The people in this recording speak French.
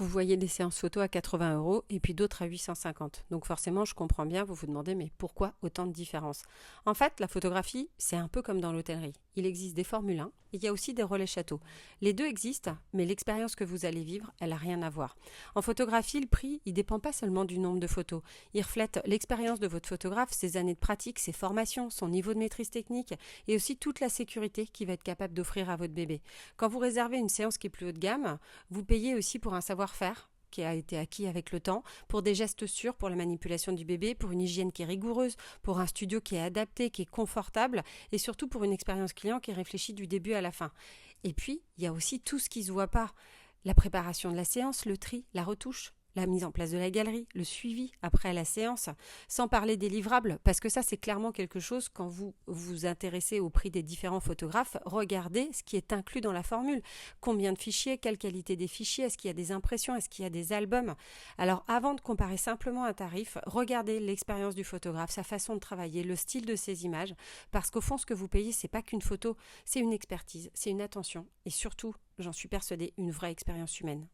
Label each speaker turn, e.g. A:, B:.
A: Vous voyez des séances photo à 80 € et puis d'autres à 850. Donc forcément, je comprends bien, vous vous demandez, mais pourquoi autant de différence? En fait, la photographie, c'est un peu comme dans l'hôtellerie. Il existe des Formule 1 et il y a aussi des relais châteaux. Les deux existent, mais l'expérience que vous allez vivre, elle n'a rien à voir. En photographie, le prix, il dépend pas seulement du nombre de photos. Il reflète l'expérience de votre photographe, ses années de pratique, ses formations, son niveau de maîtrise technique et aussi toute la sécurité qu'il va être capable d'offrir à votre bébé. Quand vous réservez une séance qui est plus haut de gamme, vous payez aussi pour un savoir-faire qui a été acquis avec le temps, pour des gestes sûrs pour la manipulation du bébé, pour une hygiène qui est rigoureuse, pour un studio qui est adapté, qui est confortable et surtout pour une expérience client qui est réfléchie du début à la fin. Et puis, il y a aussi tout ce qui ne se voit pas. La préparation de la séance, le tri, la retouche, la mise en place de la galerie, le suivi après la séance, sans parler des livrables, parce que ça c'est clairement quelque chose quand vous vous intéressez au prix des différents photographes, regardez ce qui est inclus dans la formule. Combien de fichiers, quelle qualité des fichiers, est-ce qu'il y a des impressions, est-ce qu'il y a des albums? Alors avant de comparer simplement un tarif, regardez l'expérience du photographe, sa façon de travailler, le style de ses images, parce qu'au fond ce que vous payez c'est pas qu'une photo, c'est une expertise, c'est une attention et surtout, j'en suis persuadée, une vraie expérience humaine.